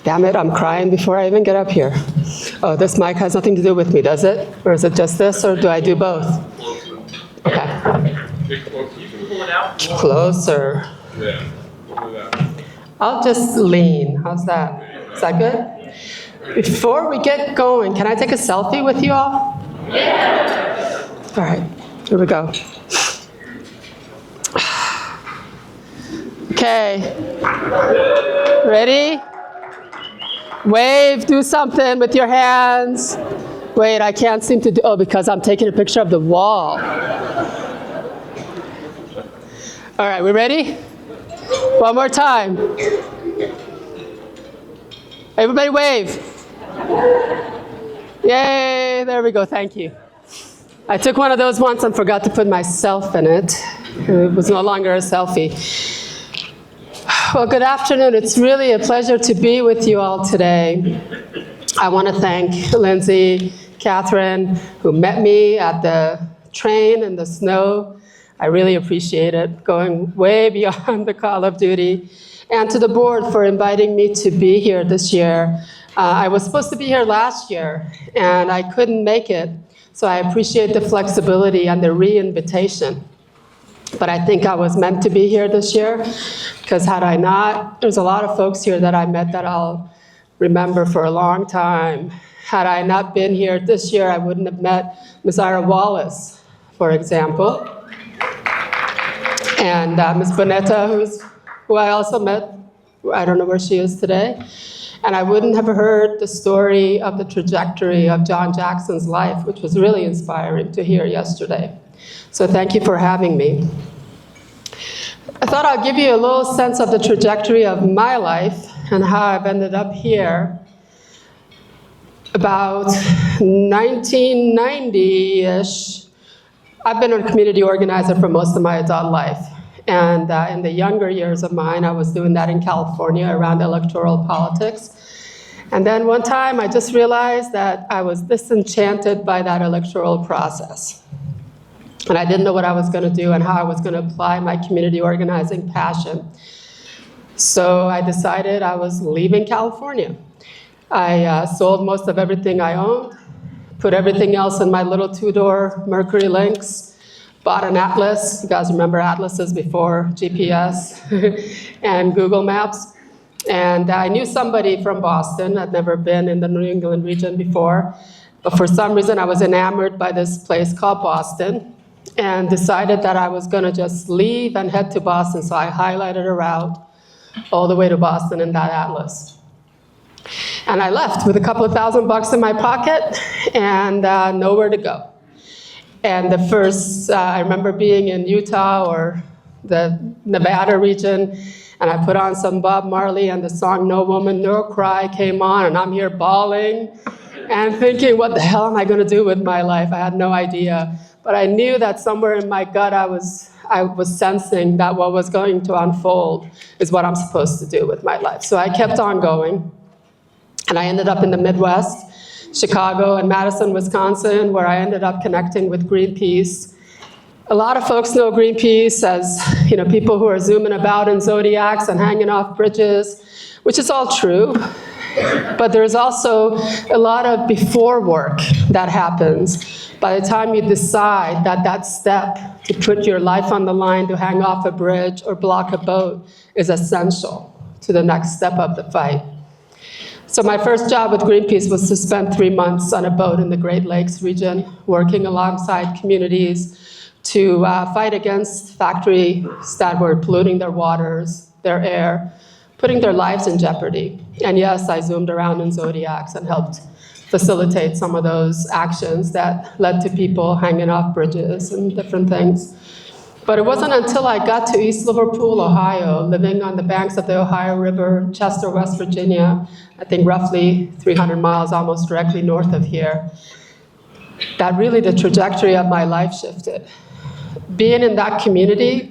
Damn it, I'm crying before I even get up here. Oh, this mic has nothing to do with me, does it? Or is it just this, or do I do both? Okay. Closer. Yeah. I'll just lean. How's that? Is that good? Before we get going, can I take a selfie with you all? Yeah. All right, here we go. Okay. Ready? Wave, do something with your hands. Wait, I can't seem to do, oh, because I'm taking a picture of the wall. All right, we ready? One more time. Everybody wave. Yay, there we go, thank you. I took one of those once and forgot to put myself in it. It was no longer a selfie. Well, good afternoon. It's really a pleasure to be with you all today. I want to thank Lindsay, Catherine, who met me at the train in the snow. I really appreciate it, going way beyond the call of duty. And to the board for inviting me to be here this year. I was supposed to be here last year, and I couldn't make it. So I appreciate the flexibility and the re-invitation. But I think I was meant to be here this year, because had I not, there's a lot of folks here that I met that I'll remember for a long time. Had I not been here this year, I wouldn't have met Ms. Ira Wallace, for example. And Ms. Bonetta, who I also met, I don't know where she is today. And I wouldn't have heard the story of the trajectory of John Jackson's life, which was really inspiring to hear yesterday. So thank you for having me. I thought I'd give you a little sense of the trajectory of my life and how I've ended up here. About 1990-ish, I've been a community organizer for most of my adult life. And in the younger years of mine, I was doing that in California around electoral politics. And then one time I just realized that I was disenchanted by that electoral process. And I didn't know what I was going to do and how I was going to apply my community organizing passion. So I decided I was leaving California. I sold most of everything I owned, put everything else in my little two-door Mercury Lynx, bought an atlas. You guys remember atlases before GPS and Google Maps. And I knew somebody from Boston. I'd never been in the New England region before. But for some reason, I was enamored by this place called Boston and decided that I was going to just leave and head to Boston. So I highlighted a route all the way to Boston in that atlas. And I left with a couple of $1,000 in my pocket and nowhere to go. And the first, I remember being in Utah or the Nevada region, and I put on some Bob Marley, and the song No Woman, No Cry came on, and I'm here bawling and thinking, what the hell am I going to do with my life? I had no idea. But I knew that somewhere in my gut I was sensing that what was going to unfold is what I'm supposed to do with my life. So I kept on going, and I ended up in the Midwest, Chicago and Madison, Wisconsin, where I ended up connecting with Greenpeace. A lot of folks know Greenpeace as, you know, people who are zooming about in Zodiacs and hanging off bridges, which is all true. But there's also a lot of before work that happens. By the time you decide that that step to put your life on the line to hang off a bridge or block a boat is essential to the next step of the fight. So my first job with Greenpeace was to spend 3 months on a boat in the Great Lakes region, working alongside communities to fight against factories that were polluting their waters, their air, putting their lives in jeopardy. And yes, I zoomed around in Zodiacs and helped facilitate some of those actions that led to people hanging off bridges and different things. But it wasn't until I got to East Liverpool, Ohio, living on the banks of the Ohio River, Chester, West Virginia, I think roughly 300 miles almost directly north of here, that really the trajectory of my life shifted. Being in that community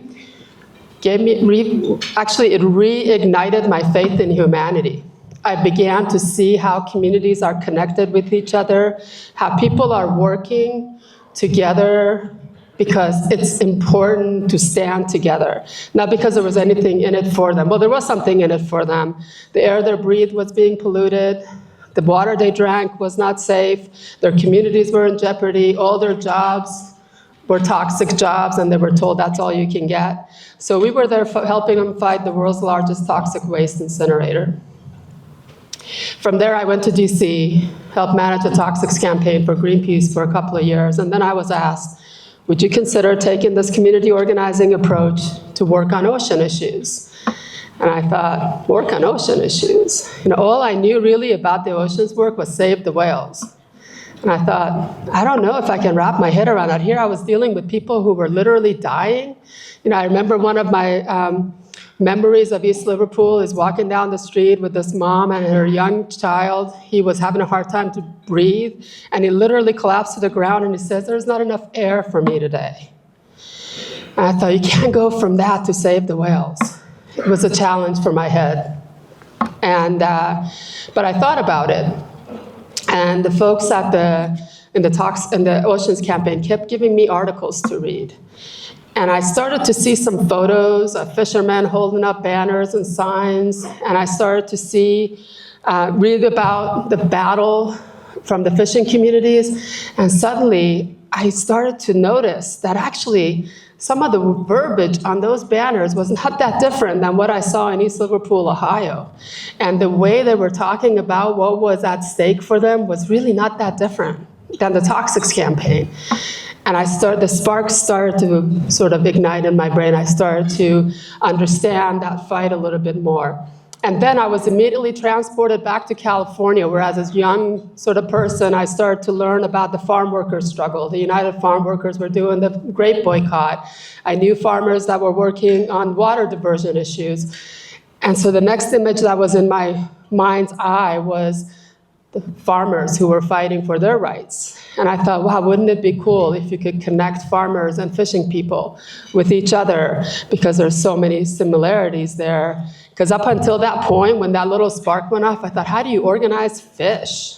gave me, actually it reignited my faith in humanity. I began to see how communities are connected with each other, how people are working together because it's important to stand together. Not because there was anything in it for them. Well, there was something in it for them. The air they breathed was being polluted. The water they drank was not safe. Their communities were in jeopardy. All their jobs were toxic jobs, and they were told that's all you can get. So we were there helping them fight the world's largest toxic waste incinerator. From there, I went to DC, helped manage a toxics campaign for Greenpeace for a couple of years, and then I was asked, would you consider taking this community organizing approach to work on ocean issues? And I thought, work on ocean issues? All I knew really about the oceans work was save the whales. And I thought, I don't know if I can wrap my head around that. Here I was dealing with people who were literally dying. I remember one of my memories of East Liverpool is walking down the street with this mom and her young child. He was having a hard time to breathe, and he literally collapsed to the ground, and he says, there's not enough air for me today. And I thought, you can't go from that to save the whales. It was a challenge for my head. But I thought about it. And the folks in the Oceans campaign kept giving me articles to read. And I started to see some photos of fishermen holding up banners and signs, and I started to read about the battle from the fishing communities, and suddenly I started to notice that actually some of the verbiage on those banners was not that different than what I saw in East Liverpool, Ohio. And the way they were talking about what was at stake for them was really not that different than the toxics campaign. And the sparks started to sort of ignite in my brain. I started to understand that fight a little bit more. And then I was immediately transported back to California, where as a young sort of person, I started to learn about the farm workers' struggle. The United Farm Workers were doing the grape boycott. I knew farmers that were working on water diversion issues. And so the next image that was in my mind's eye was the farmers who were fighting for their rights. And I thought, wow, wouldn't it be cool if you could connect farmers and fishing people with each other, because there's so many similarities there. Because up until that point, when that little spark went off, I thought, how do you organize fish?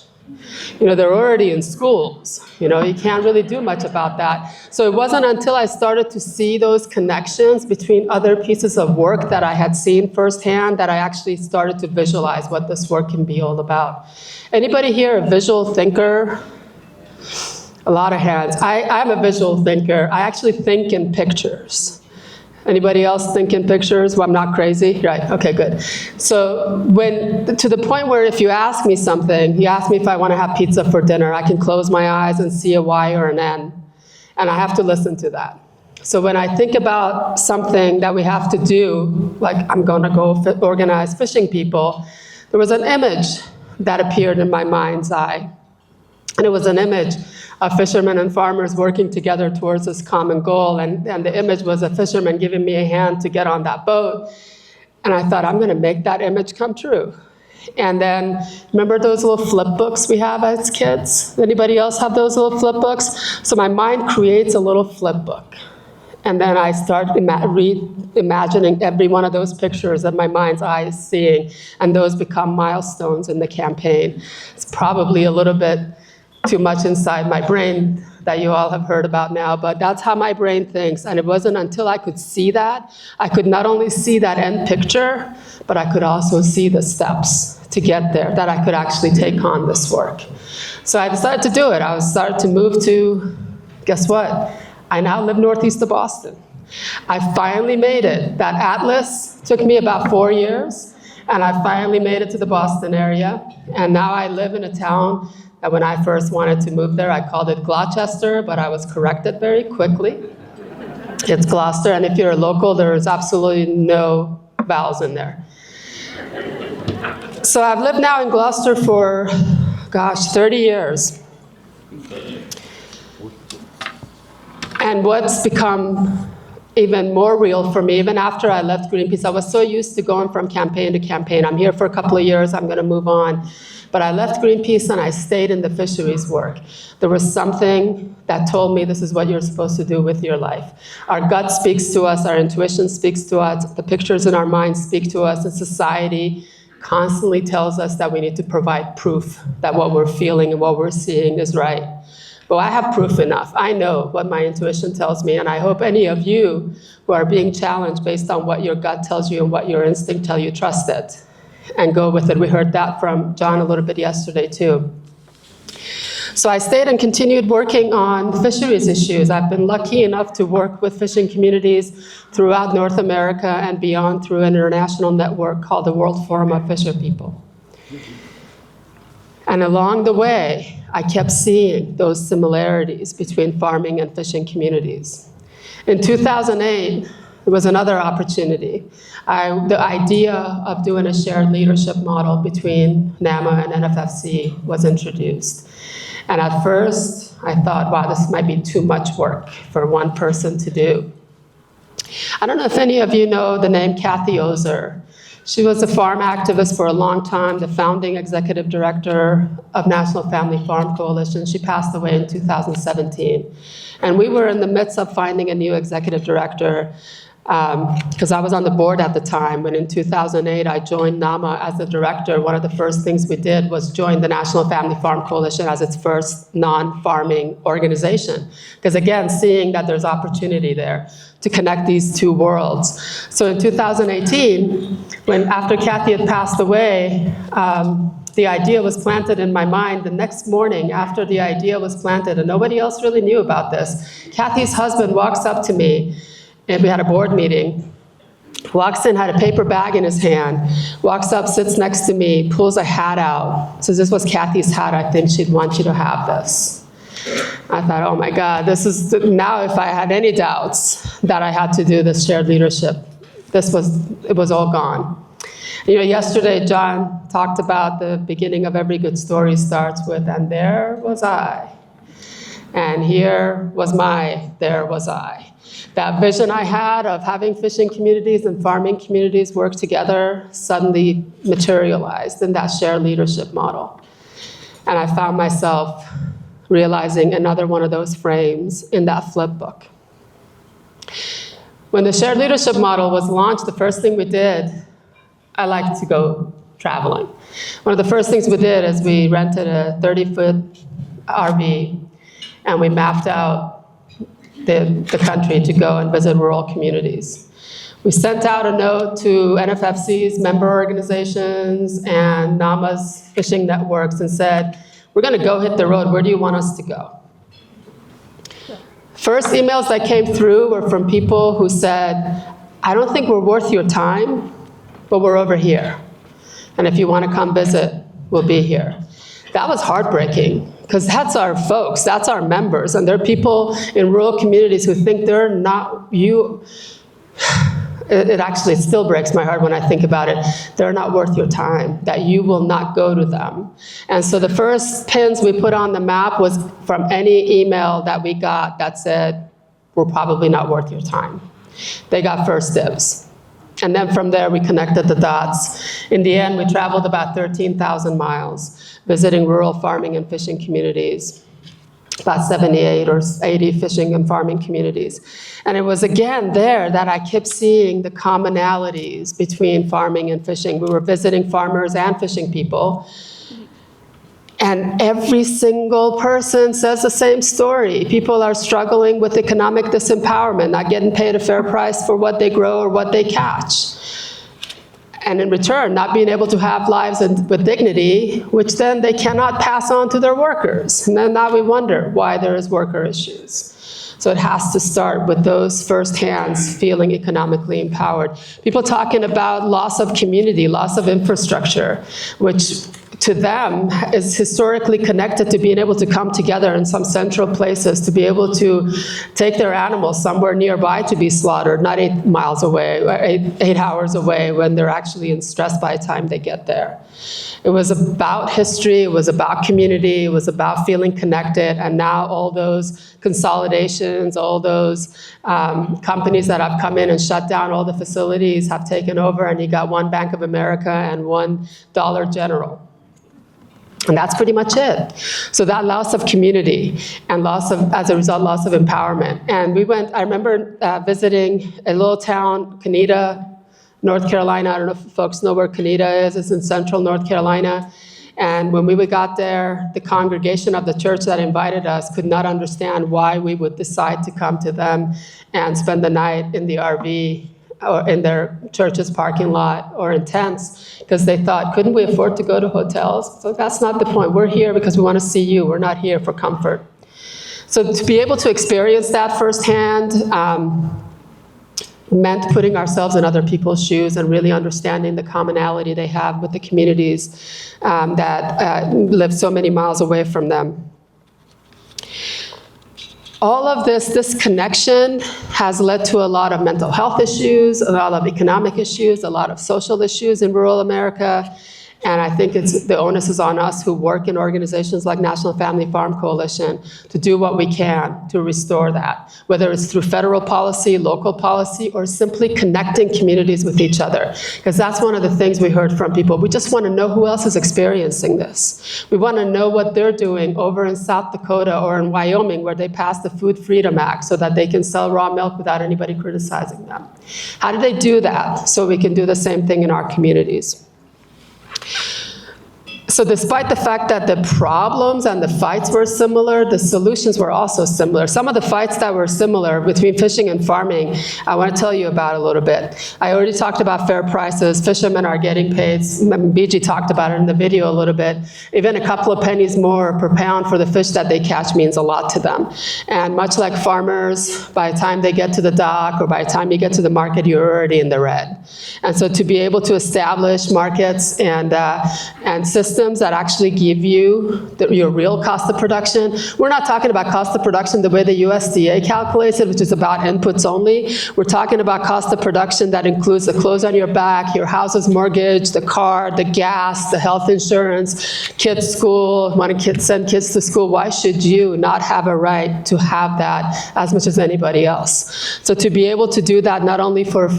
They're already in schools. You can't really do much about that. So it wasn't until I started to see those connections between other pieces of work that I had seen firsthand that I actually started to visualize what this work can be all about. Anybody here a visual thinker? A lot of hands. I'm a visual thinker. I actually think in pictures. Anybody else think in pictures? Well, I'm not crazy? Right, okay, good. So to the point where if you ask me something, you ask me if I want to have pizza for dinner, I can close my eyes and see a Y or an N, and I have to listen to that. So when I think about something that we have to do, like I'm going to go organize fishing people, there was an image that appeared in my mind's eye. And it was an image of fishermen and farmers working together towards this common goal. And the image was a fisherman giving me a hand to get on that boat. And I thought, I'm going to make that image come true. And then, remember those little flip books we have as kids? Anybody else have those little flip books? So my mind creates a little flip book. And then I start imagining every one of those pictures that my mind's eye is seeing. And those become milestones in the campaign. It's probably a little bit too much inside my brain that you all have heard about now, but that's how my brain thinks. And it wasn't until I could see that, I could not only see that end picture, but I could also see the steps to get there, that I could actually take on this work. So I decided to do it. I started to move to, guess what? I now live northeast of Boston. I finally made it. That atlas took me about 4 years, and I finally made it to the Boston area. And now I live in a town that when I first wanted to move there, I called it Gloucester, but I was corrected very quickly. It's Gloucester, and if you're a local, there's absolutely no vowels in there. So I've lived now in Gloucester for, 30 years. And what's become even more real for me, even after I left Greenpeace, I was so used to going from campaign to campaign. I'm here for a couple of years, I'm gonna move on. But I left Greenpeace and I stayed in the fisheries work. There was something that told me this is what you're supposed to do with your life. Our gut speaks to us, our intuition speaks to us, the pictures in our minds speak to us, and society constantly tells us that we need to provide proof that what we're feeling and what we're seeing is right. Well, I have proof enough. I know what my intuition tells me, and I hope any of you who are being challenged based on what your gut tells you and what your instinct tells you, trust it and go with it. We heard that from John a little bit yesterday, too. So I stayed and continued working on fisheries issues. I've been lucky enough to work with fishing communities throughout North America and beyond through an international network called the World Forum of Fisher People. And along the way, I kept seeing those similarities between farming and fishing communities. In 2008, there was another opportunity. The idea of doing a shared leadership model between NAMA and NFFC was introduced. And at first, I thought, wow, this might be too much work for one person to do. I don't know if any of you know the name Kathy Ozer. She was a farm activist for a long time, the founding executive director of National Family Farm Coalition. She passed away in 2017. And we were in the midst of finding a new executive director because I was on the board at the time when in 2008 I joined NAMA as the director. One of the first things we did was join the National Family Farm Coalition as its first non-farming organization. Because again, seeing that there's opportunity there to connect these two worlds. So in 2018, after Kathy had passed away, the idea was planted in my mind. The next morning after the idea was planted, and nobody else really knew about this, Kathy's husband walks up to me, and we had a board meeting, walks in, had a paper bag in his hand, walks up, sits next to me, pulls a hat out, says, this was Kathy's hat, I think she'd want you to have this. I thought, oh my God, this is, now if I had any doubts that I had to do this shared leadership, it was all gone. You know, yesterday John talked about the beginning of every good story starts with, and there was I. And here was there was I. That vision I had of having fishing communities and farming communities work together suddenly materialized in that shared leadership model. And I found myself realizing another one of those frames in that flip book. When the shared leadership model was launched, the first thing we did, I like to go traveling. One of the first things we did is we rented a 30-foot RV and we mapped out the country to go and visit rural communities. We sent out a note to NFFC's member organizations and NAMA's fishing networks and said, we're going to go hit the road. Where do you want us to go? First emails that came through were from people who said, I don't think we're worth your time, but we're over here. And if you want to come visit, we'll be here. That was heartbreaking, because that's our folks, that's our members, and there are people in rural communities who think they're not you. It actually still breaks my heart when I think about it. They're not worth your time, that you will not go to them. And so the first pins we put on the map was from any email that we got that said, we're probably not worth your time. They got first dibs. And then from there, we connected the dots. In the end, we traveled about 13,000 miles, visiting rural farming and fishing communities, about 78 or 80 fishing and farming communities. And it was again there that I kept seeing the commonalities between farming and fishing. We were visiting farmers and fishing people. And every single person says the same story. People are struggling with economic disempowerment, not getting paid a fair price for what they grow or what they catch. And in return, not being able to have lives with dignity, which then they cannot pass on to their workers. And then now we wonder why there is worker issues. So it has to start with those first hands feeling economically empowered. People talking about loss of community, loss of infrastructure, which to them is historically connected to being able to come together in some central places, to be able to take their animals somewhere nearby to be slaughtered, not 8 miles away, or 8 hours away when they're actually in stress by the time they get there. It was about history, it was about community, it was about feeling connected, and now all those consolidations, all those companies that have come in and shut down all the facilities have taken over, and you got one Bank of America and one Dollar General. And that's pretty much it. So that loss of community and as a result, loss of empowerment. And I remember visiting a little town, Kenita, North Carolina. I don't know if folks know where Kenita is. It's in central North Carolina. And when we got there, the congregation of the church that invited us could not understand why we would decide to come to them and spend the night in the RV or in their church's parking lot or in tents, because they thought, couldn't we afford to go to hotels? So that's not the point. We're here because we want to see you. We're not here for comfort. So to be able to experience that firsthand meant putting ourselves in other people's shoes and really understanding the commonality they have with the communities that live so many miles away from them. All of this connection has led to a lot of mental health issues, a lot of economic issues, a lot of social issues in rural America. And I think the onus is on us who work in organizations like National Family Farm Coalition to do what we can to restore that, whether it's through federal policy, local policy, or simply connecting communities with each other. Because that's one of the things we heard from people. We just want to know who else is experiencing this. We want to know what they're doing over in South Dakota or in Wyoming, where they passed the Food Freedom Act so that they can sell raw milk without anybody criticizing them. How do they do that so we can do the same thing in our communities? So despite the fact that the problems and the fights were similar, the solutions were also similar. Some of the fights that were similar between fishing and farming, I want to tell you about a little bit. I already talked about fair prices. Fishermen are getting paid. BG talked about it in the video a little bit. Even a couple of pennies more per pound for the fish that they catch means a lot to them. And much like farmers, by the time they get to the dock or by the time you get to the market, you're already in the red. And so to be able to establish markets and systems that actually give you your real cost of production. We're not talking about cost of production the way the USDA calculates it, which is about inputs only. We're talking about cost of production that includes the clothes on your back, your house's mortgage, the car, the gas, the health insurance, kids' school, want to send kids to school. Why should you not have a right to have that as much as anybody else? So to be able to do that not only for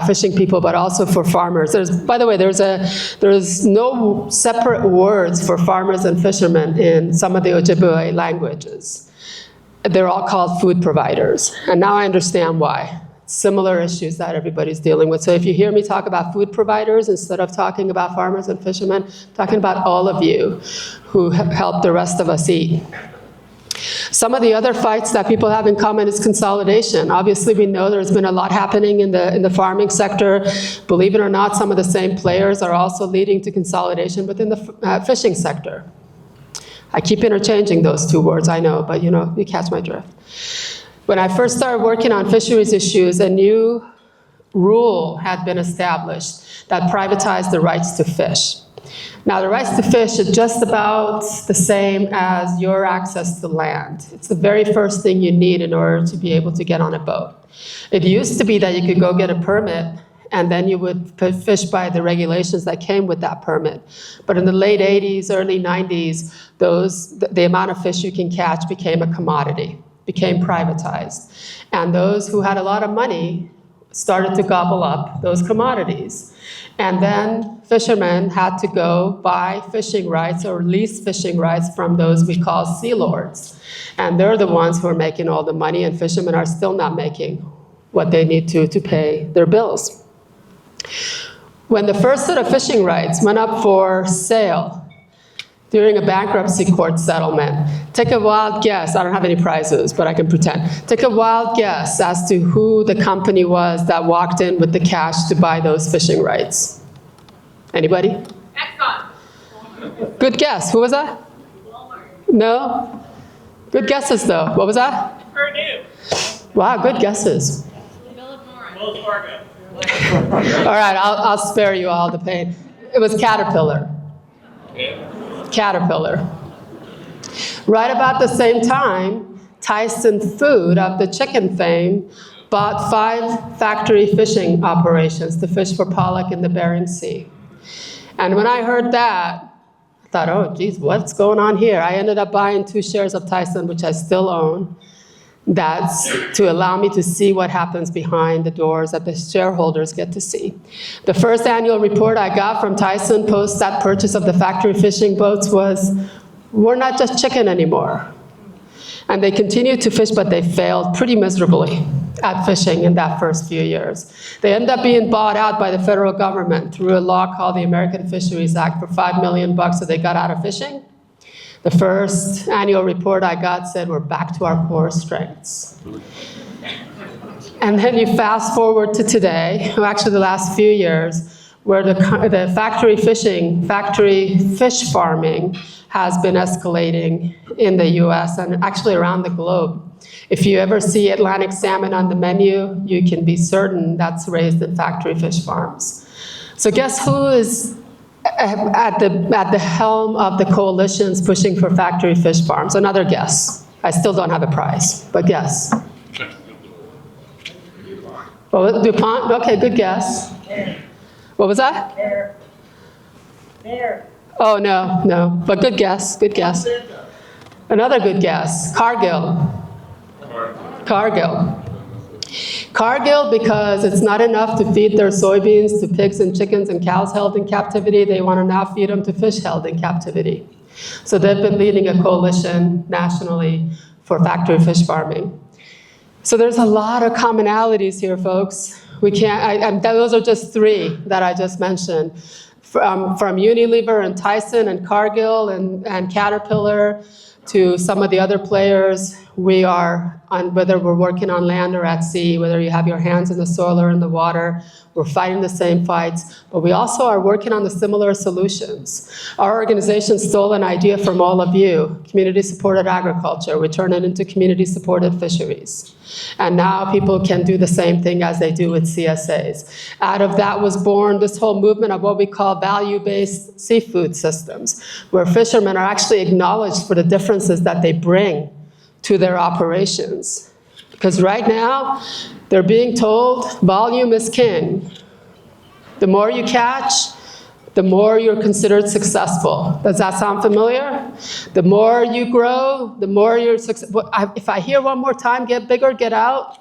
fishing people, but also for farmers. By the way, there's no separate words for farmers and fishermen in some of the Ojibwe languages. They're all called food providers. And now I understand why. Similar issues that everybody's dealing with. So if you hear me talk about food providers instead of talking about farmers and fishermen, I'm talking about all of you who help the rest of us eat. Some of the other fights that people have in common is consolidation. Obviously, we know there's been a lot happening in the farming sector. Believe it or not, some of the same players are also leading to consolidation within the fishing sector. I keep interchanging those two words, I know, but you catch my drift. When I first started working on fisheries issues, a new rule had been established that privatized the rights to fish. Now, the rights to fish is just about the same as your access to land. It's the very first thing you need in order to be able to get on a boat. It used to be that you could go get a permit and then you would fish by the regulations that came with that permit. But in the late 80s, early 90s, the amount of fish you can catch became a commodity, became privatized. And those who had a lot of money started to gobble up those commodities. And then fishermen had to go buy fishing rights or lease fishing rights from those we call sea lords. And they're the ones who are making all the money, and fishermen are still not making what they need to pay their bills. When the first set of fishing rights went up for sale during a bankruptcy court settlement, take a wild guess. I don't have any prizes, but I can pretend. Take a wild guess as to who the company was that walked in with the cash to buy those fishing rights. Anybody? Exxon. Good guess. Who was that? Walmart. No? Good guesses, though. What was that? Purdue. Wow, good guesses. Wells Fargo. All right, I'll spare you all the pain. It was Caterpillar. Caterpillar. Right about the same time, Tyson Food, of the chicken fame, bought 5 factory fishing operations to fish for pollock in the Bering Sea. And when I heard that, I thought, oh, geez, what's going on here? I ended up buying 2 shares of Tyson, which I still own. That's to allow me to see what happens behind the doors that the shareholders get to see. The first annual report I got from Tyson post that purchase of the factory fishing boats was, we're not just chicken anymore. And they continued to fish, but they failed pretty miserably at fishing in that first few years. They ended up being bought out by the federal government through a law called the American Fisheries Act for $5 million, so they got out of fishing. The first annual report I got said we're back to our core strengths. And then you fast forward to today, or actually the last few years, where the factory fish farming has been escalating in the US and actually around the globe. If you ever see Atlantic salmon on the menu, you can be certain that's raised in factory fish farms. So guess who is at the helm of the coalitions pushing for factory fish farms? Another guess. I still don't have a prize, but guess. Well, DuPont? Okay, good guess. What was that? Bear. Oh, no, but good guess, good guess. Another good guess, Cargill. Cargill, because it's not enough to feed their soybeans to pigs and chickens and cows held in captivity, they want to now feed them to fish held in captivity. So they've been leading a coalition nationally for factory fish farming. So there's a lot of commonalities here, folks. We can't, those are just three that I just mentioned. From Unilever and Tyson and Cargill and Caterpillar to some of the other players, we are, whether we're working on land or at sea, whether you have your hands in the soil or in the water, we're fighting the same fights, but we also are working on the similar solutions. Our organization stole an idea from all of you, community-supported agriculture. We turn it into community-supported fisheries. And now people can do the same thing as they do with CSAs. Out of that was born this whole movement of what we call value-based seafood systems, where fishermen are actually acknowledged for the differences that they bring to their operations. Because right now, they're being told volume is king. The more you catch, the more you're considered successful. Does that sound familiar? The more you grow, the more you're successful. If I hear one more time, get bigger, get out,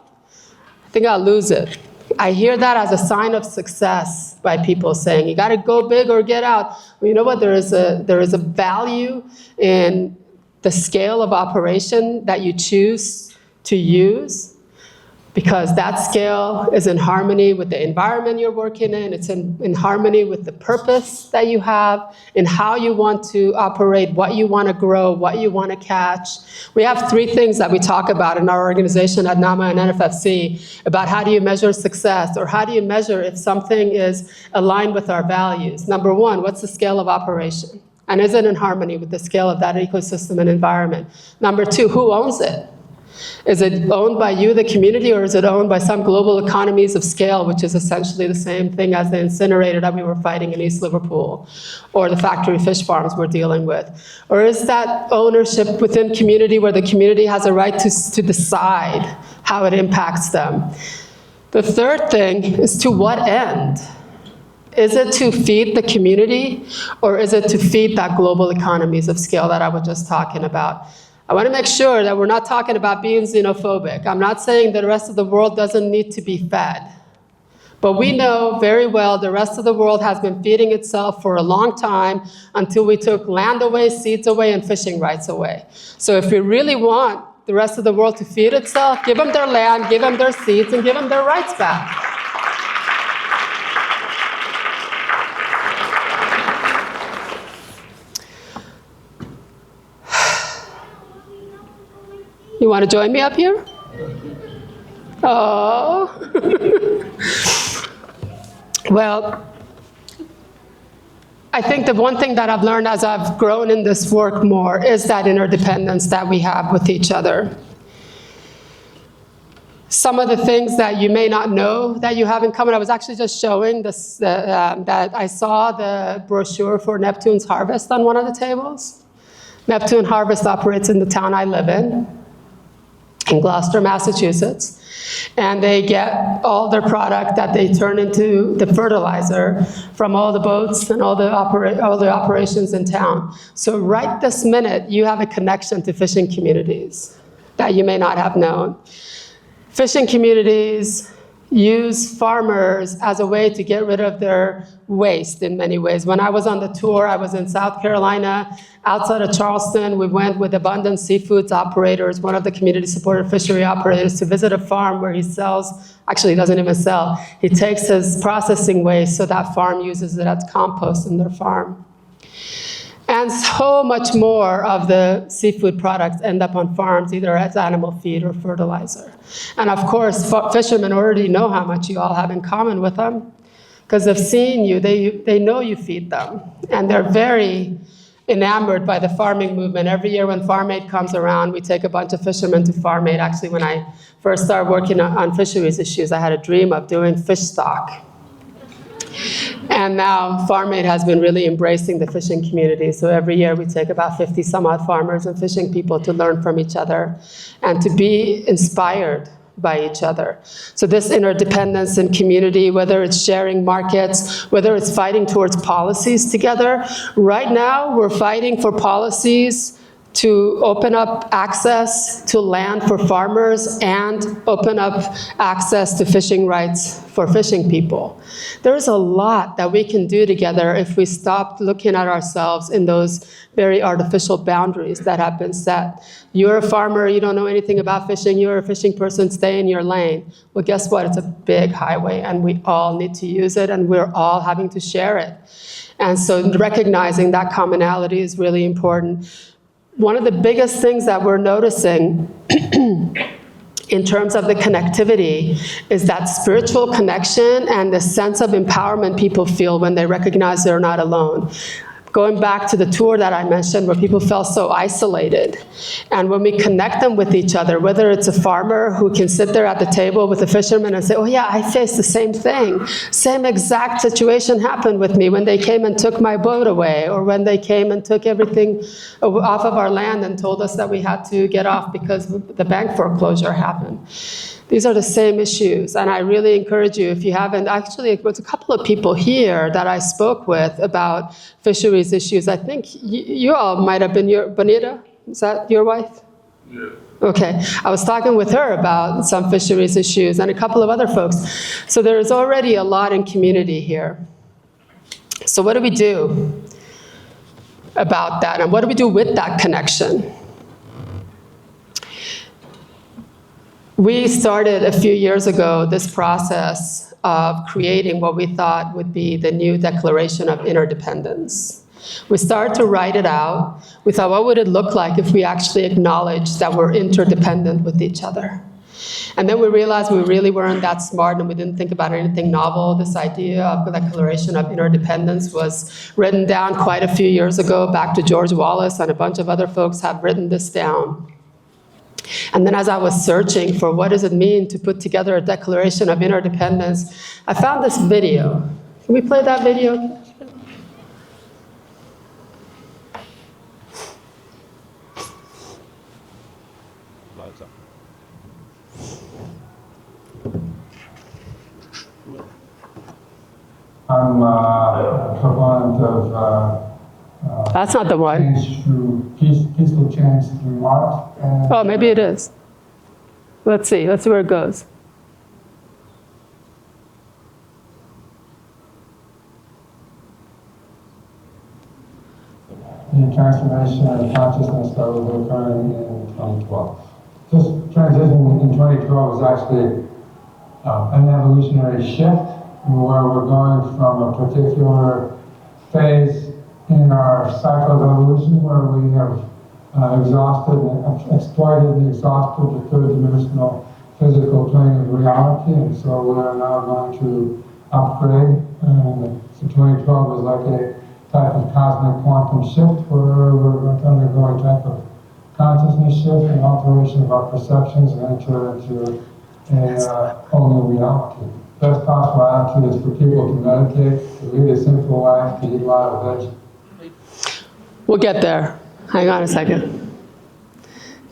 I think I'll lose it. I hear that as a sign of success by people saying, you gotta go big or get out. Well, you know what, there is a value in the scale of operation that you choose to use, because that scale is in harmony with the environment you're working in, it's in harmony with the purpose that you have, in how you want to operate, what you want to grow, what you want to catch. We have three things that we talk about in our organization at NAMA and NFFC about how do you measure success, or how do you measure if something is aligned with our values. Number one, what's the scale of operation? And is it in harmony with the scale of that ecosystem and environment? Number two, who owns it? Is it owned by you, the community, or is it owned by some global economies of scale, which is essentially the same thing as the incinerator that we were fighting in East Liverpool, or the factory fish farms we're dealing with? Or is that ownership within community where the community has a right to decide how it impacts them? The third thing is, to what end? Is it to feed the community, or is it to feed that global economies of scale that I was just talking about? I want to make sure that we're not talking about being xenophobic. I'm not saying that the rest of the world doesn't need to be fed. But we know very well the rest of the world has been feeding itself for a long time until we took land away, seeds away, and fishing rights away. So if we really want the rest of the world to feed itself, give them their land, give them their seeds, and give them their rights back. You want to join me up here? Oh. Well, I think the one thing that I've learned as I've grown in this work more is that interdependence that we have with each other. Some of the things that you may not know that you have in common, I was actually just showing this, that I saw the brochure for Neptune's Harvest on one of the tables. Neptune Harvest operates in the town I live in Gloucester, Massachusetts. And they get all their product that they turn into the fertilizer from all the boats and all the operations in town. So right this minute, you have a connection to fishing communities that you may not have known. Fishing communities use farmers as a way to get rid of their waste in many ways. When I was on the tour, I was in South Carolina, outside of Charleston. We went with Abundant Seafoods operators, one of the community-supported fishery operators, to visit a farm where he sells, actually he doesn't even sell, he takes his processing waste so that farm uses it as compost in their farm. And so much more of the seafood products end up on farms, either as animal feed or fertilizer. And of course, fishermen already know how much you all have in common with them, because they've seen you, they know you feed them. And they're very enamored by the farming movement. Every year when Farm Aid comes around, we take a bunch of fishermen to Farm Aid. Actually, when I first started working on fisheries issues, I had a dream of doing fish stock. And now Farm Aid has been really embracing the fishing community. So every year we take about 50 some odd farmers and fishing people to learn from each other and to be inspired by each other. So this interdependence in community, whether it's sharing markets, whether it's fighting towards policies together. Right now we're fighting for policies to open up access to land for farmers and open up access to fishing rights for fishing people. There's a lot that we can do together if we stop looking at ourselves in those very artificial boundaries that have been set. You're a farmer, you don't know anything about fishing, you're a fishing person, stay in your lane. Well, guess what? It's a big highway and we all need to use it and we're all having to share it. And so recognizing that commonality is really important. One of the biggest things that we're noticing in terms of the connectivity is that spiritual connection and the sense of empowerment people feel when they recognize they're not alone. Going back to the tour that I mentioned where people felt so isolated. And when we connect them with each other, whether it's a farmer who can sit there at the table with a fisherman and say, oh yeah, I faced the same thing. Same exact situation happened with me when they came and took my boat away, or when they came and took everything off of our land and told us that we had to get off because the bank foreclosure happened. These are the same issues, and I really encourage you, if you haven't, actually it was a couple of people here that I spoke with about fisheries issues. I think you all might have been Bonita, is that your wife? Yeah. Okay, I was talking with her about some fisheries issues and a couple of other folks. So there's already a lot in community here. So what do we do about that, and what do we do with that connection? We started a few years ago this process of creating what we thought would be the new Declaration of Interdependence. We started to write it out. We thought, what would it look like if we actually acknowledged that we're interdependent with each other? And then we realized we really weren't that smart and we didn't think about anything novel. This idea of the Declaration of Interdependence was written down quite a few years ago, back to George Wallace, and a bunch of other folks have written this down. And then as I was searching for what does it mean to put together a Declaration of Interdependence, I found this video. Can we play that video? I'm a proponent of that's not the one. Peaceful change through art. Oh, maybe it is. Let's see where it goes. The transformation of consciousness that was occurring in 2012. This transition in 2012 was actually an evolutionary shift where we're going from a particular phase in our cycle of evolution where we have exhausted and exploited and exhausted the third-dimensional physical plane of reality, and so we are now going to upgrade. So 2012 was like a type of cosmic quantum shift where we're going to undergo a type of consciousness shift and alteration of our perceptions and enter into a whole new reality. Best possible attitude is for people to meditate, to lead a simple life, to eat a lot of vegetables. We'll get there. Hang on a second.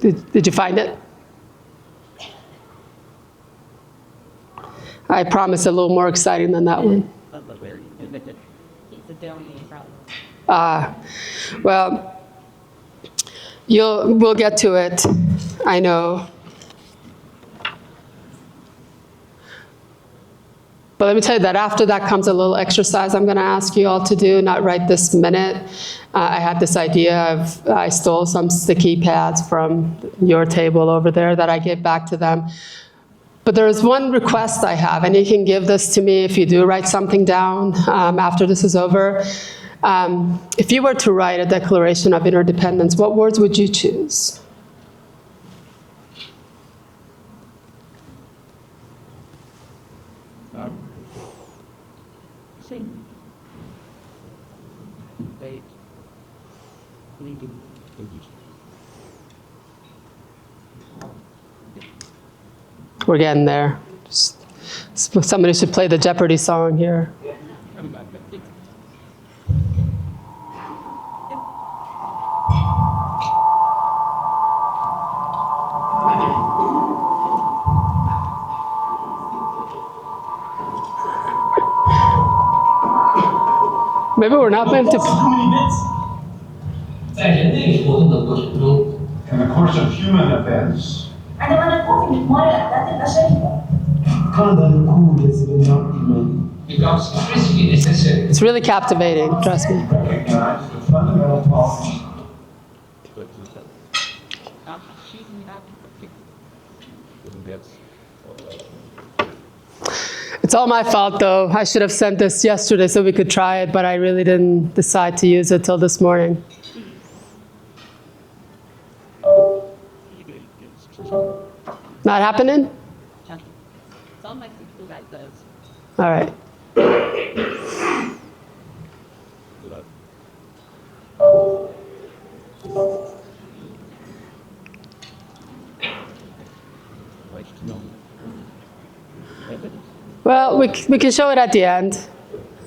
Did you find it? I promise a little more exciting than that one. Well, we'll get to it, I know. But let me tell you that after that comes a little exercise I'm going to ask you all to do, not right this minute. I had this idea of, I stole some sticky pads from your table over there that I gave back to them. But there is one request I have, and you can give this to me if you do write something down after this is over. If you were to write a Declaration of Interdependence, what words would you choose? We're getting there. Somebody should play the Jeopardy song here. Maybe we're not meant to. In the course of human events, becomes increasingly necessary. It's really captivating, trust me. Recognize the fundamental policy. It's all my fault, though. I should have sent this yesterday so we could try it, but I really didn't decide to use it till this morning. Not happening? All right. Well, we can show it at the end.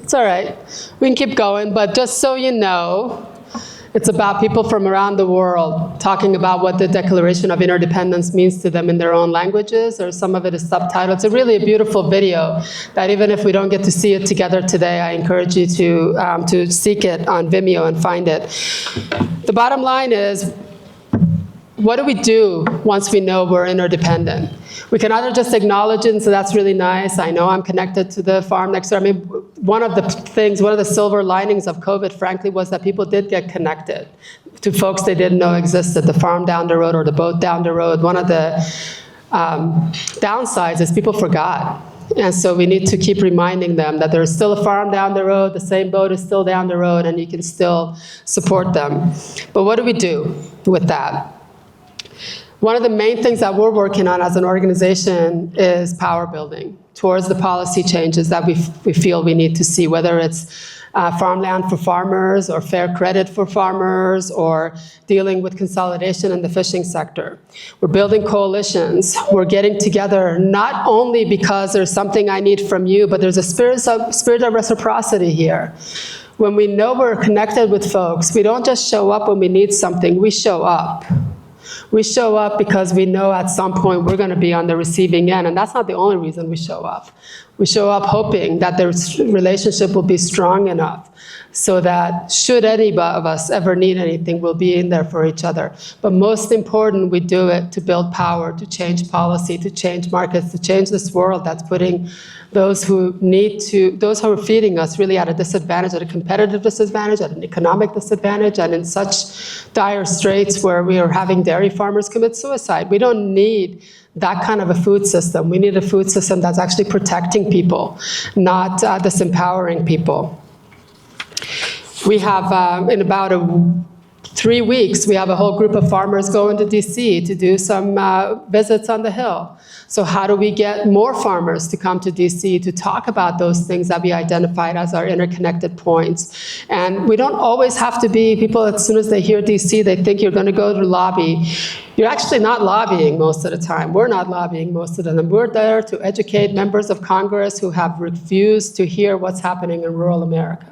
It's all right. We can keep going, but just so you know, it's about people from around the world talking about what the Declaration of Interdependence means to them in their own languages, or some of it is subtitled. It's really a beautiful video that even if we don't get to see it together today, I encourage you to seek it on Vimeo and find it. The bottom line is, what do we do once we know we're interdependent? We can either just acknowledge it and say, that's really nice. I know I'm connected to the farm next door. I mean, one of the silver linings of COVID, frankly, was that people did get connected to folks they didn't know existed, the farm down the road or the boat down the road. One of the downsides is people forgot. And so we need to keep reminding them that there's still a farm down the road, the same boat is still down the road, and you can still support them. But what do we do with that? One of the main things that we're working on as an organization is power building towards the policy changes that we feel we need to see, whether it's farmland for farmers or fair credit for farmers or dealing with consolidation in the fishing sector. We're building coalitions. We're getting together not only because there's something I need from you, but there's a spirit of reciprocity here. When we know we're connected with folks, we don't just show up when we need something, we show up. We show up because we know at some point we're going to be on the receiving end, and that's not the only reason we show up. We show up hoping that the relationship will be strong enough so that should any of us ever need anything, we'll be in there for each other. But most important, we do it to build power, to change policy, to change markets, to change this world that's putting those who are feeding us really at a disadvantage, at a competitive disadvantage, at an economic disadvantage, and in such dire straits where we are having dairy farmers commit suicide. We don't need that kind of a food system. We need a food system that's actually protecting people, not disempowering people. We have, in about 3 weeks, we have a whole group of farmers going to DC to do some visits on the Hill. So how do we get more farmers to come to DC to talk about those things that we identified as our interconnected points? And we don't always have to be, people as soon as they hear DC, they think you're going to go to lobby. You're actually not lobbying most of the time. We're not lobbying most of the time. We're there to educate members of Congress who have refused to hear what's happening in rural America.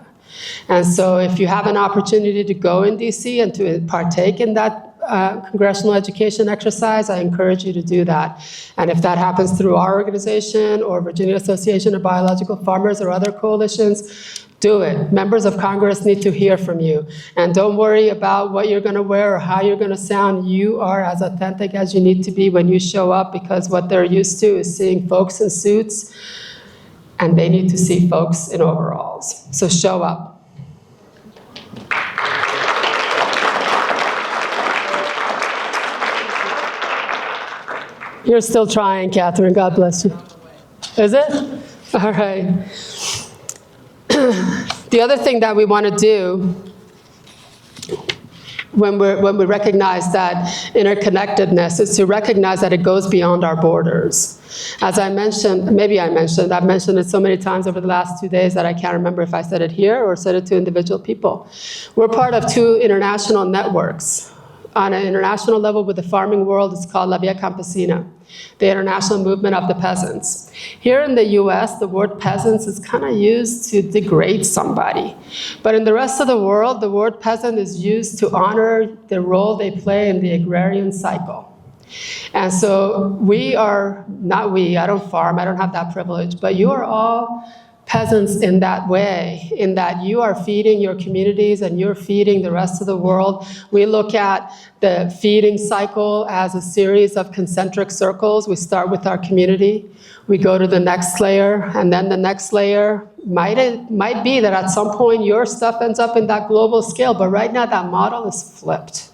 And so if you have an opportunity to go in DC and to partake in that congressional education exercise, I encourage you to do that. And if that happens through our organization or Virginia Association of Biological Farmers or other coalitions, do it. Members of Congress need to hear from you. And don't worry about what you're going to wear or how you're going to sound. You are as authentic as you need to be when you show up, because what they're used to is seeing folks in suits And they need to see folks in overalls. So show up. You're still trying, Catherine. God bless you. Is it? All right. The other thing that we want to do when we recognize that interconnectedness is to recognize that it goes beyond our borders. As I mentioned, I've mentioned it so many times over the last 2 days that I can't remember if I said it here or said it to individual people. We're part of 2 international networks. On an international level with the farming world, it's called La Via Campesina, the international movement of the peasants. Here in the US, the word peasants is kind of used to degrade somebody. But in the rest of the world, the word peasant is used to honor the role they play in the agrarian cycle. And so I don't farm, I don't have that privilege, but you are all peasants in that way, in that you are feeding your communities and you're feeding the rest of the world. We look at the feeding cycle as a series of concentric circles. We start with our community, we go to the next layer, and then the next layer might be that at some point your stuff ends up in that global scale, but right now that model is flipped.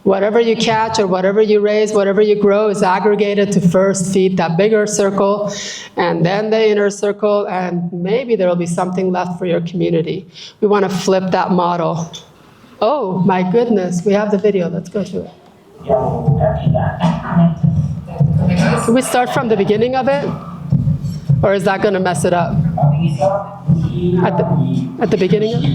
Whatever you catch or whatever you raise, whatever you grow is aggregated to first feed that bigger circle and then the inner circle, and maybe there will be something left for your community. We want to flip that model. Oh my goodness, we have the video. Let's go to it. Can we start from the beginning of it? Or is that going to mess it up? At the beginning of it?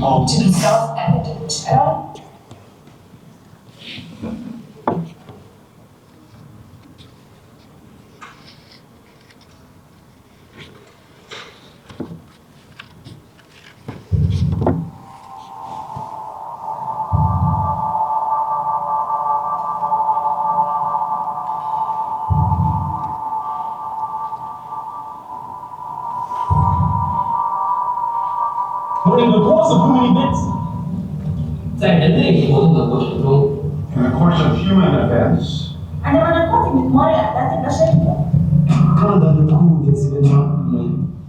In the course of human events, 在人类活动的过程中 In the course of human events, عندما نقاتل بالمرأة ذات البشرية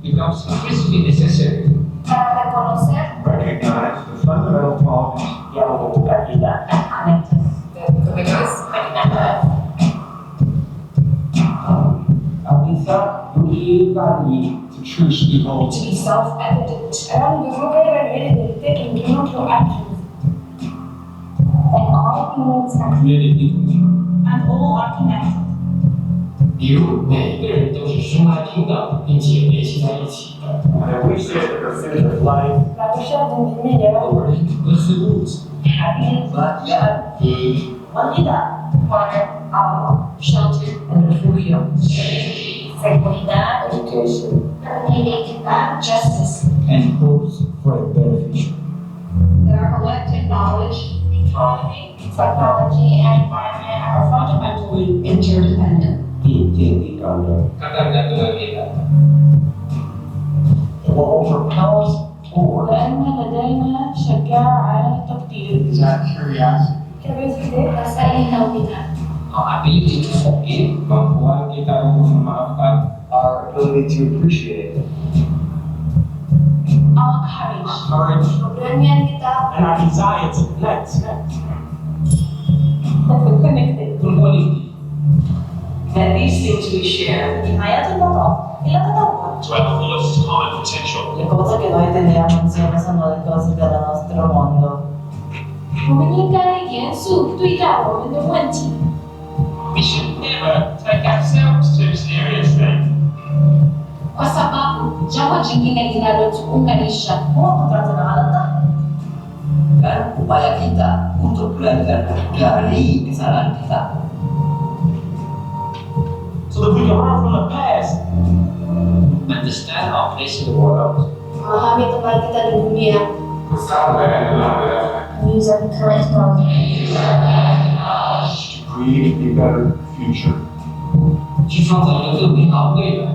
becomes increasingly necessary para reconocer recognize the fundamental qualities to choose evil to be self-evident. Taking neutral actions. And all humans are community. and all are connected. 比如每一个人都是生来平等，并且联系在一起的。 that we share the pursuit of life, La recherche d'une vie meilleure, grassroots happiness, vida, water, agua, shelter, refugio, seguridad, education identidad, justice. and hopes for a better future. Their collective knowledge, economy, technology, and environment are fundamentally interdependent. 并建立感的。看看两个面的。will propel us forward لأن لدينا شجاعة على التقدير. is our curiosity. Our ability to forgive, kemampuan kita untuk memaafkan. Our ability to appreciate. Our courage. Courage Keberanian kita and our desire to connect. connected. Quality. That these things we share نهاية المطاف إلى تطور. To our fullest common potential. Le cose che noi teniamo insieme sono le cose del nostro mondo. 我们应该严肃对待我们的问题。 We should never take ourselves too seriously. Kwa sababu jambo jingine linalotuunganisha Huwa tunatazama dan upaya kita untuk belajar dari kesalahan kita. So that we can learn from the past. Understand our place in the world. memahami tempat kita di dunia. Use our current knowledge. To create a better future. 去创造一个更美好的未来。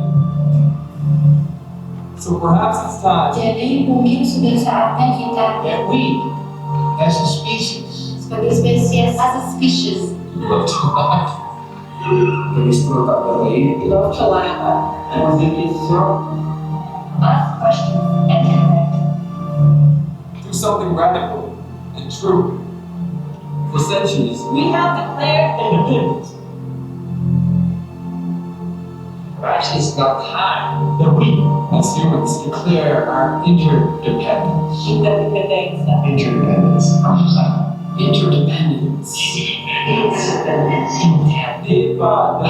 So perhaps it's time Jadi mungkin sudah saatnya kita that we, as a species, sebagai spesies, as a species, look to life. Jadi setelah tak berlain, love to laugh. And within itself, questions and connect. Do something radical and true. For centuries, We have declared Independence. Perhaps it's not time that we, as humans, declare our interdependence. InterDependence. InterDependence. Interdependence. Intended by the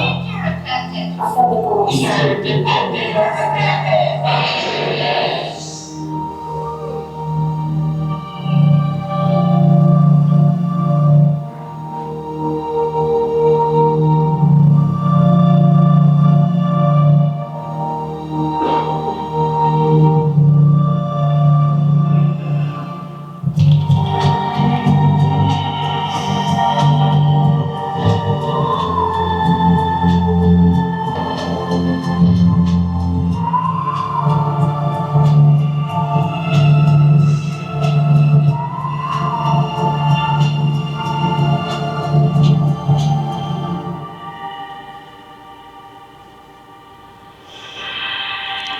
Interdependence.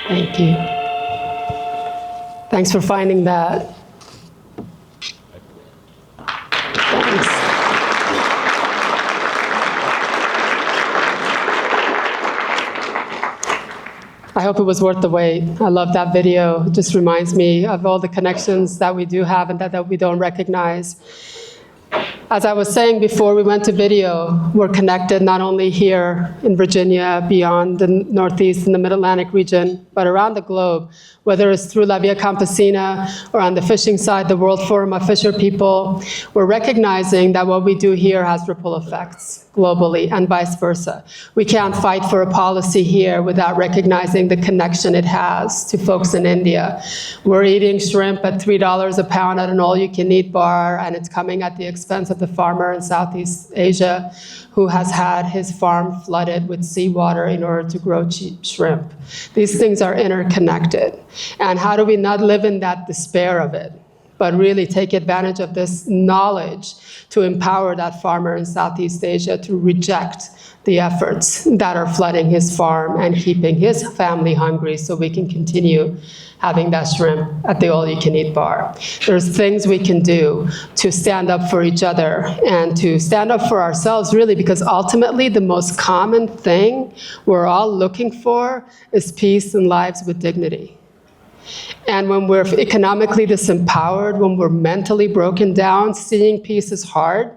Thank you. Thanks for finding that. Thanks. I hope it was worth the wait. I love that video. It just reminds me of all the connections that we do have and that we don't recognize. As I was saying before we went to video, we're connected not only here in Virginia, beyond the Northeast and the Mid-Atlantic region, but around the globe, whether it's through La Via Campesina or on the fishing side, the World Forum of Fisher People. We're recognizing that what we do here has ripple effects globally and vice versa. We can't fight for a policy here without recognizing the connection it has to folks in India. We're eating shrimp at $3 a pound at an all-you-can-eat bar, and it's coming at the expense of the farmer in Southeast Asia who has had his farm flooded with seawater in order to grow cheap shrimp. These things are interconnected. And how do we not live in that despair of it, but really take advantage of this knowledge to empower that farmer in Southeast Asia to reject the efforts that are flooding his farm and keeping his family hungry so we can continue having that shrimp at the all-you-can-eat bar. There's things we can do to stand up for each other and to stand up for ourselves, really, because ultimately the most common thing we're all looking for is peace and lives with dignity. And when we're economically disempowered, when we're mentally broken down, seeing peace is hard.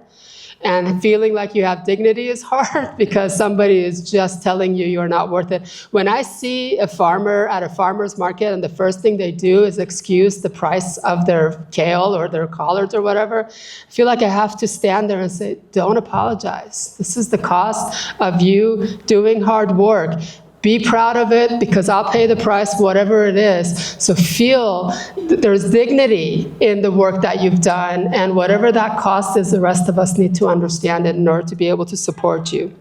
And feeling like you have dignity is hard because somebody is just telling you you're not worth it. When I see a farmer at a farmer's market and the first thing they do is excuse the price of their kale or their collards or whatever, I feel like I have to stand there and say, don't apologize. This is the cost of you doing hard work. Be proud of it because I'll pay the price, whatever it is. So feel there's dignity in the work that you've done, and whatever that cost is, the rest of us need to understand it in order to be able to support you.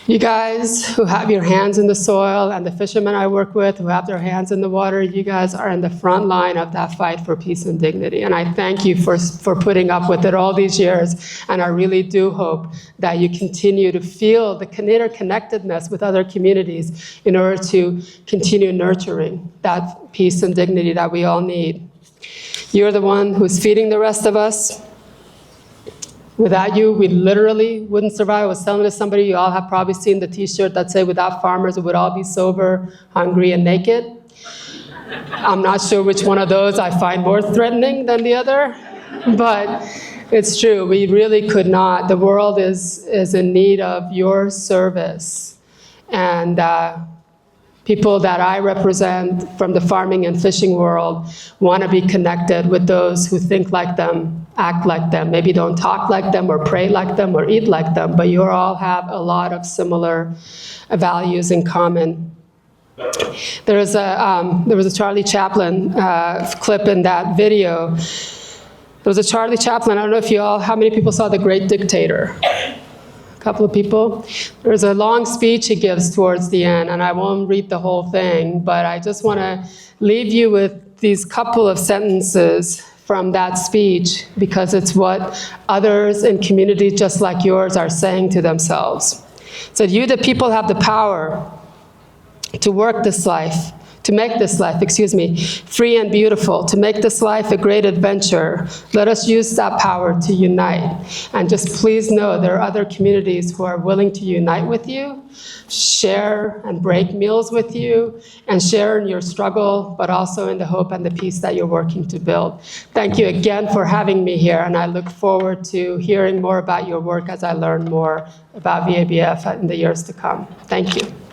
You guys who have your hands in the soil, and the fishermen I work with who have their hands in the water, you guys are in the front line of that fight for peace and dignity. And I thank you for putting up with it all these years. And I really do hope that you continue to feel the interconnectedness with other communities in order to continue nurturing that peace and dignity that we all need. You're the one who's feeding the rest of us. Without you, we literally wouldn't survive. I was telling to somebody, you all have probably seen the t-shirt that say, without farmers, we would all be sober, hungry, and naked. I'm not sure which one of those I find more threatening than the other, but it's true. We really could not. The world is in need of your service. And people that I represent from the farming and fishing world want to be connected with those who think like them, act like them, maybe don't talk like them or pray like them or eat like them, but you all have a lot of similar values in common. There was a Charlie Chaplin clip in that video. There was a Charlie Chaplin, I don't know if how many people saw The Great Dictator? A couple of people. There's a long speech he gives towards the end, and I won't read the whole thing, but I just want to leave you with these couple of sentences from that speech, because it's what others in communities just like yours are saying to themselves. It said, you, the people, have the power. to work this life, to make this life, free and beautiful, to make this life a great adventure. Let us use that power to unite. And just please know there are other communities who are willing to unite with you, share and break meals with you, and share in your struggle, but also in the hope and the peace that you're working to build. Thank you again for having me here, and I look forward to hearing more about your work as I learn more about VABF in the years to come. Thank you.